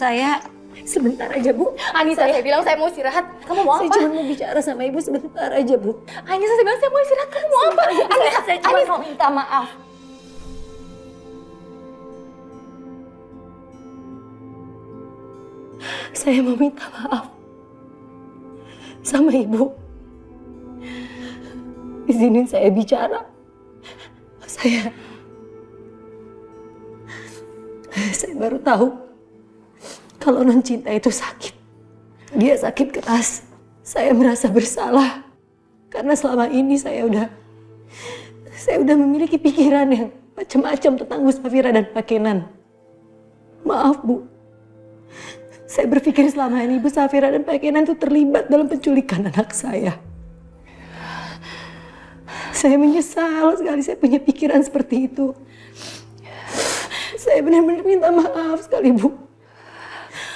saya sebentar aja, Bu. Anissa, saya bilang saya mau istirahat. Kamu mau Saya apa? cuma mau bicara sama Ibu sebentar aja, Bu. Anissa, saya bilang saya mau istirahat. Kamu mau apa? Anissa, saya cuma mau minta maaf. Saya mau minta maaf sama Ibu. Izinin saya bicara. Saya baru tahu kalau non Cinta itu sakit. Dia sakit keras. Saya merasa bersalah karena selama ini saya udah memiliki pikiran yang macam-macam tentang Bu Safira dan Pak Kenan. Maaf, Bu. Saya berpikir selama ini Bu Safira dan Pak Kenan itu terlibat dalam penculikan anak saya. Saya menyesal sekali saya punya pikiran seperti itu. Saya benar-benar minta maaf sekali, Bu.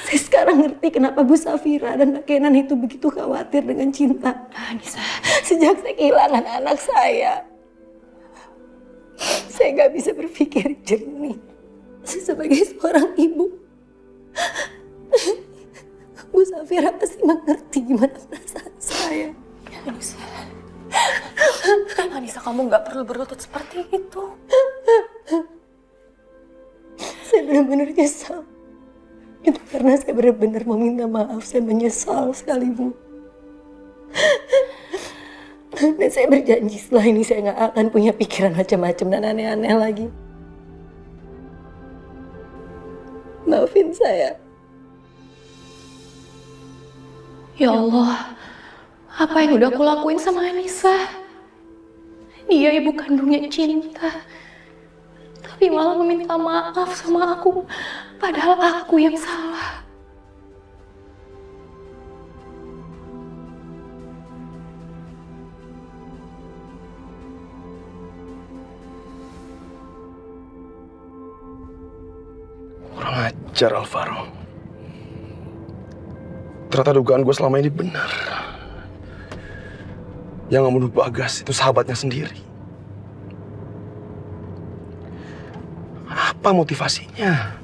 Saya sekarang ngerti kenapa Bu Safira dan Pak Kenan itu begitu khawatir dengan Cinta. Anissa. Sejak saya kehilangan anak saya nggak bisa berpikir jernih. Sebagai seorang ibu, Bu Safira pasti mengerti gimana perasaan saya. Anissa. Anissa, kamu nggak perlu berlutut seperti itu. Saya benar-benar nyesal. Itu karena saya benar-benar meminta maaf. Saya menyesal sekali, Bu. Dan saya berjanji setelah ini saya nggak akan punya pikiran macam-macam dan aneh-aneh lagi. Maafin saya. Ya Allah, apa yang udah aku lakuin sama Anissa? Dia ibu kandungnya Cinta. Tapi malah meminta maaf sama aku, padahal aku yang salah. Kurang ajar, Alvaro. Ternyata dugaan gue selama ini benar. Yang membunuh Bagas itu sahabatnya sendiri. Apa motivasinya?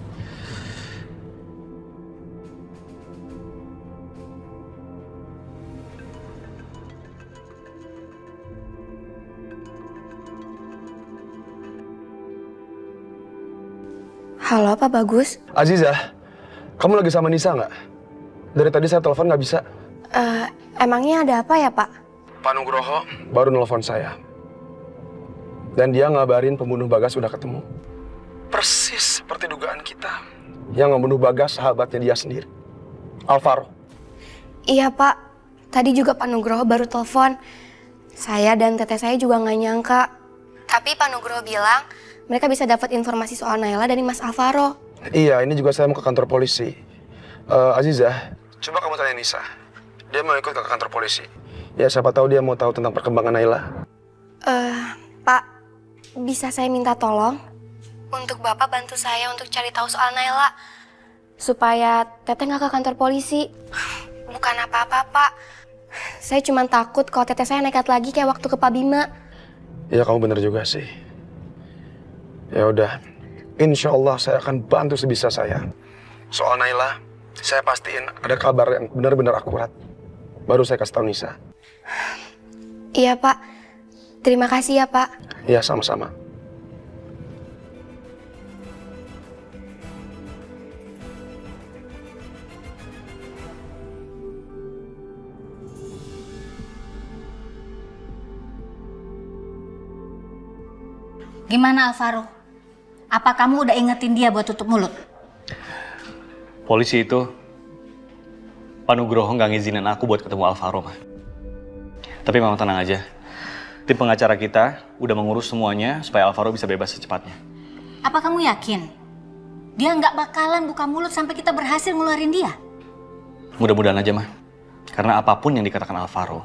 Halo, Pak Bagus. Aziza, kamu lagi sama Nisa nggak? Dari tadi saya telepon nggak bisa. Emangnya ada apa ya, Pak? Pak Nugroho baru nelfon saya. Dan dia ngabarin pembunuh Bagas udah ketemu. Persis seperti dugaan kita. Yang membunuh Bagas sahabatnya dia sendiri, Alvaro. Iya, Pak. Tadi juga Pak Nugroho baru telepon. Saya dan teteh saya juga nggak nyangka. Tapi Pak Nugroho bilang mereka bisa dapat informasi soal Naila dari Mas Alvaro. Iya, ini juga saya mau ke kantor polisi. Aziza, coba kamu tanya Nisa. Dia mau ikut ke kantor polisi. Ya, siapa tahu dia mau tahu tentang perkembangan Naila. Pak, bisa saya minta tolong? Untuk Bapak bantu saya untuk cari tahu soal Naila. Supaya teteh nggak ke kantor polisi. Bukan apa-apa, Pak. Saya cuma takut kalau teteh saya nekat lagi kayak waktu ke Pak Bima. Iya, kamu bener juga sih. Ya udah, insya Allah saya akan bantu sebisa saya. Soal Naila, saya pastiin ada kabar yang benar-benar akurat. Baru saya kasih tahu Nisa. Iya, Pak. Terima kasih ya, Pak. Iya, sama-sama. Gimana Alvaro? Apa kamu udah ingetin dia buat tutup mulut? Polisi itu, Pak Nugroho nggak ngizinin aku buat ketemu Alvaro, Ma. Tapi Mama tenang aja. Tim pengacara kita udah mengurus semuanya supaya Alvaro bisa bebas secepatnya. Apa kamu yakin? Dia nggak bakalan buka mulut sampai kita berhasil ngeluarin dia? Mudah-mudahan aja, Ma. Karena apapun yang dikatakan Alvaro,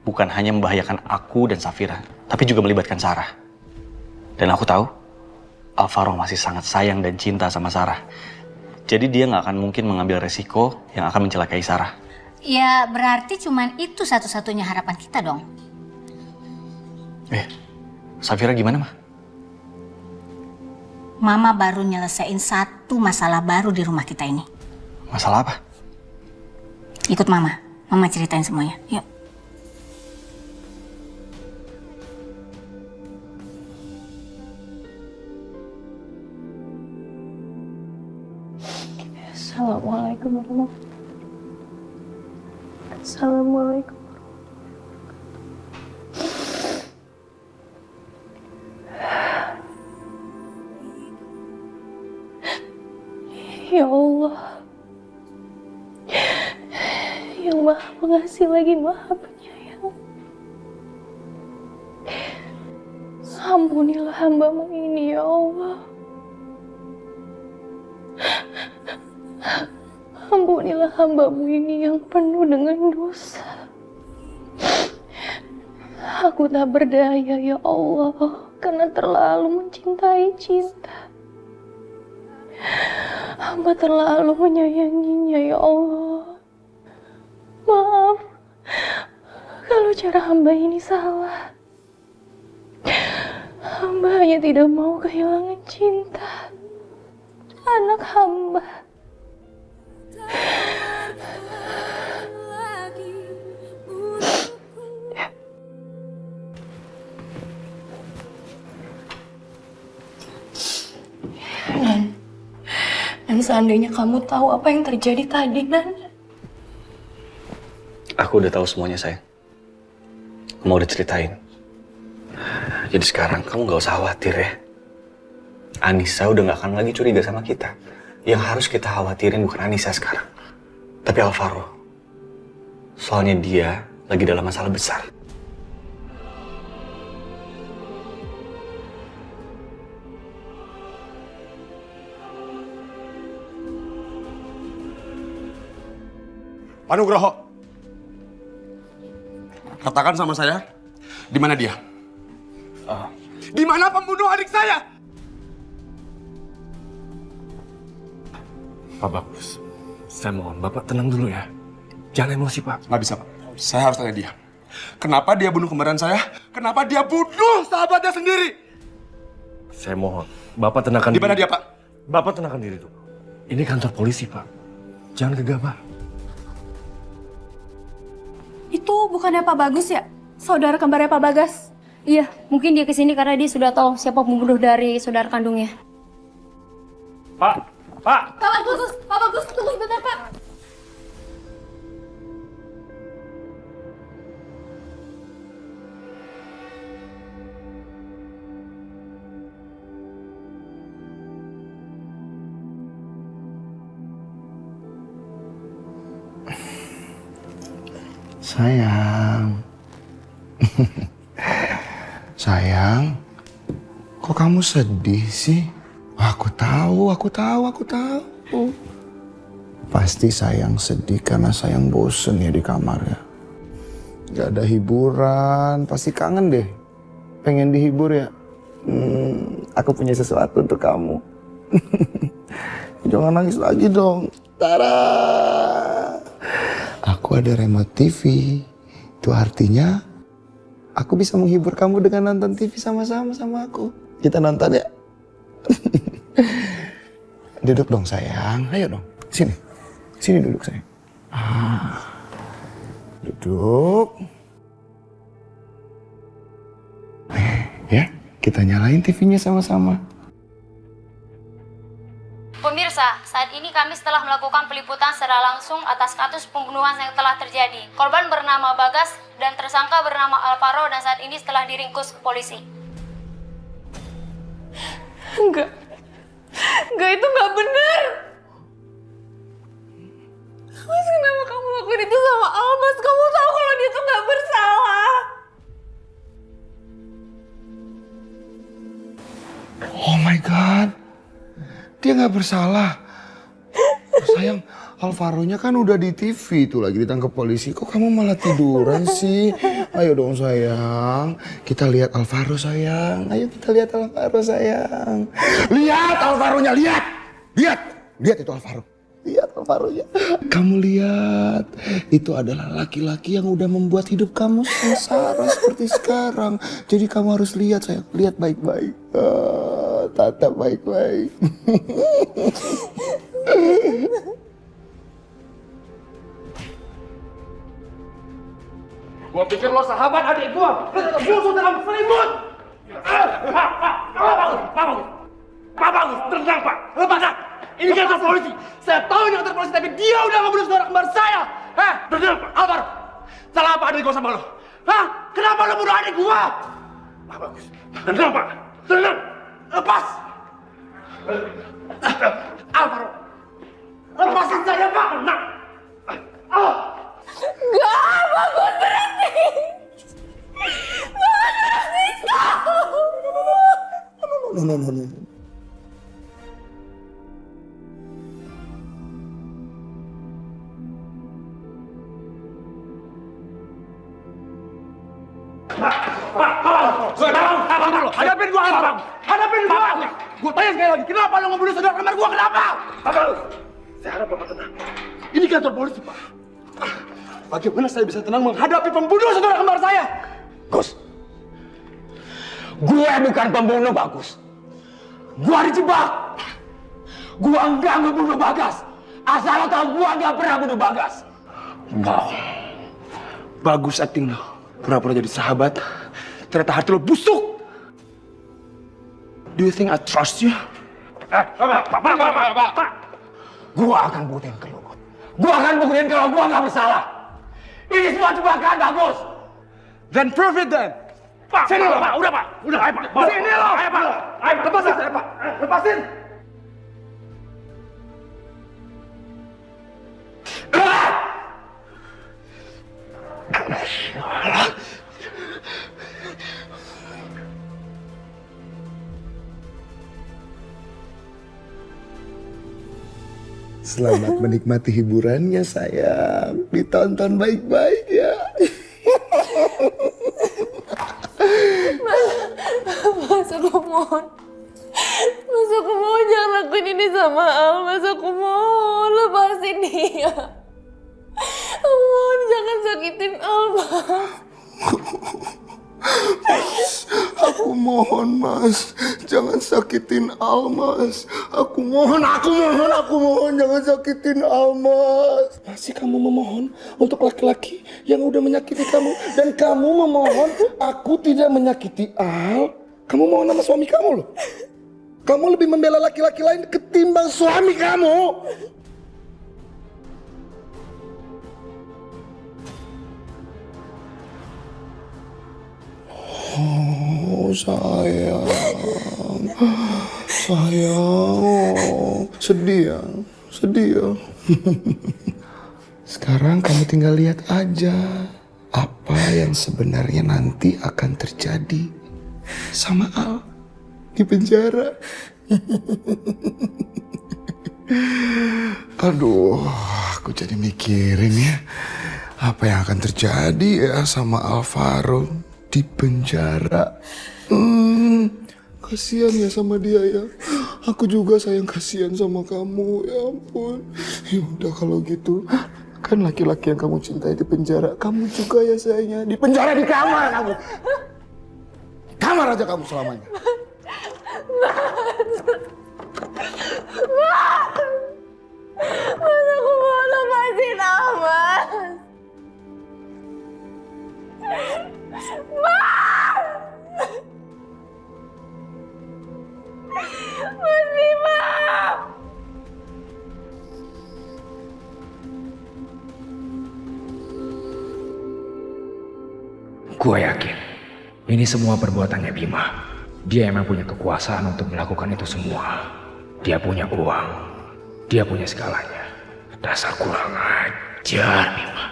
bukan hanya membahayakan aku dan Safira, tapi juga melibatkan Sarah. Dan aku tahu, Alvaro masih sangat sayang dan cinta sama Sarah. Jadi dia nggak akan mungkin mengambil resiko yang akan mencelakai Sarah. Ya berarti cuman itu satu-satunya harapan kita dong. Safira gimana, Ma? Mama baru nyelesain satu masalah baru di rumah kita ini. Masalah apa? Ikut Mama. Mama ceritain semuanya. Yuk. Assalamualaikum warahmatullahi wabarakatuh. Assalamualaikum. Ya Allah, yang Maha Pengasih lagi Maha Penyayang, ampunilah hamba-Mu ini ya Allah. Ampunilah hamba-Mu ini yang penuh dengan dosa. Aku tak berdaya ya Allah, karena terlalu mencintai cinta. Hamba terlalu menyayanginya ya Allah. Maaf kalau cara hamba ini salah. Hamba hanya tidak mau kehilangan cinta anak hamba. Dan seandainya kamu tahu apa yang terjadi tadi, Nan. Aku udah tahu semuanya, sayang. Kamu udah ceritain. Jadi sekarang kamu gak usah khawatir ya. Anissa udah gak akan lagi curiga sama kita. Yang harus kita khawatirin bukan Anissa sekarang, tapi Alvaro. Soalnya dia lagi dalam masalah besar. Pak Nugroho, katakan sama saya, di mana dia? Di mana pembunuh adik saya? Pak Bagus, saya mohon Bapak tenang dulu ya. Jangan emosi, Pak. Nggak bisa, Pak. Saya harus tanya dia. Kenapa dia bunuh kembaran saya? Kenapa dia bunuh sahabatnya sendiri? Saya mohon, Bapak tenangkan Di mana diri. dia, Pak? Bapak tenangkan diri dulu. Ini kantor polisi, Pak. Jangan gegabah. Itu bukannya Pak Bagus ya? Saudara kembarnya Pak Bagas? Iya, mungkin dia kesini karena dia sudah tahu siapa pembunuh dari saudara kandungnya. Pak! Pak! Pak Bagus, tunggu sebentar Pak. Sayang. Sayang, kok kamu sedih sih? Aku tahu. Pasti sayang sedih karena sayang bosen ya di kamarnya. Gak ada hiburan, pasti kangen deh. Pengen dihibur ya? Aku punya sesuatu untuk kamu. Jangan nangis lagi dong. Tara! Aku ada remote TV. Itu artinya aku bisa menghibur kamu dengan nonton TV sama-sama sama aku. Kita nonton ya. Duduk dong sayang. Ayo dong. Sini. Sini duduk sayang. Duduk. Ya, kita nyalain TV-nya sama-sama. Pemirsa, saat ini kami telah melakukan peliputan secara langsung atas kasus pembunuhan yang telah terjadi. Korban bernama Bagas dan tersangka bernama Alvaro dan saat ini setelah diringkus ke polisi. Enggak, itu enggak benar. Mas, kenapa kamu lakuin itu sama Almas? Kamu tahu kalau dia tuh nggak bersalah. Oh my God. Dia nggak bersalah. Sayang, Alvaro-nya kan udah di TV tuh lagi ditangkap polisi. Kok kamu malah tiduran sih? Ayo dong sayang. Kita lihat Alvaro sayang. Ayo kita lihat Alvaro sayang. Lihat Alvaro-nya, lihat. Lihat itu Alvaro. Lihat Alvaro-nya. Kamu lihat. Itu adalah laki-laki yang udah membuat hidup kamu sengsara seperti sekarang. Jadi kamu harus lihat sayang. Lihat baik-baik. Tatap baik-baik. Gua pikir lo sahabat adik gua. Lo tetap musuh dalam selimut. Pak Bagus, tenang Pak. Lepas Pak. Ini kantor polisi. Saya tahu ini kantor polisi, tapi dia udah ngebunuh saudara kembar saya. Tenang Pak. Alvaro, salah apa adik gua sama lo? Kenapa lo bunuh adik gua? Pak Bagus, tenang Pak. Tenang. Lepas. Alvaro, lepasin saya Pak. Tenang. Enggak, Bagus, berhenti! Bagus, berhenti! No. Hadapin gua, Bang. Hadapin gua. Gua tanya sekali lagi, kenapa lo ngebunuh saudara kembar gua? Kenapa? Saya harap Bapak tenang. Ini kantor polisi, Pak. Bagaimana saya bisa tenang menghadapi pembunuh saudara kembar saya? Gus, gue bukan pembunuh, Bagus. Gue dijebak. Gue enggak ngebunuh Bagas. Asal lo tau, gue enggak pernah bunuh Bagas. Wow. Bagus acting lo. Pura-pura jadi sahabat. Ternyata hati lo busuk. Do you think I trust you? Pak. Gue akan buktiin ke lo. Gue akan buktiin kalau gue enggak bersalah. Ini semua jebakan, Bagus. Then prove it then. Pak, sini lo, Pak. Udah, Pak. Udah, ayo, Pak. Sini lo. Ayo, Pak. Ayo, lepasin saya, Pak. Lepasin. Selamat menikmati hiburannya sayang. Ditonton baik-baik ya. Mas, aku mohon. Mas, aku mohon jangan lakuin ini sama Al. Mas, aku mohon lepasin dia. Aku mohon jangan sakitin Al, Mas. Aku mohon mas, jangan sakitin Al mas. Aku mohon, jangan sakitin Al mas. Masih kamu memohon untuk laki-laki yang udah menyakiti kamu. Dan kamu memohon aku tidak menyakiti Al. Kamu mohon sama suami kamu loh. Kamu lebih membela laki-laki lain ketimbang suami kamu. Oh sayang, sedih ya. Sekarang kamu tinggal lihat aja apa yang sebenarnya nanti akan terjadi sama Al di penjara. Aduh, aku jadi mikirin ya apa yang akan terjadi ya sama Alvaro di penjara. Kasihan ya sama dia ya. Aku juga sayang, kasihan sama kamu. Ya ampun. Ya udah kalau gitu, kan laki-laki yang kamu cintai di penjara, kamu juga ya sayangnya di penjara, di kamar kamu. Kamar aja kamu selamanya. Mas, aku mau lepasin Al, Mas. Mas Bima! Gue yakin ini semua perbuatannya Bima. Dia emang punya kekuasaan untuk melakukan itu semua. Dia punya uang. Dia punya segalanya. Dasar kurang ajar Bima.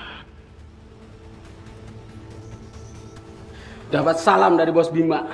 Dapat salam dari bos Bima.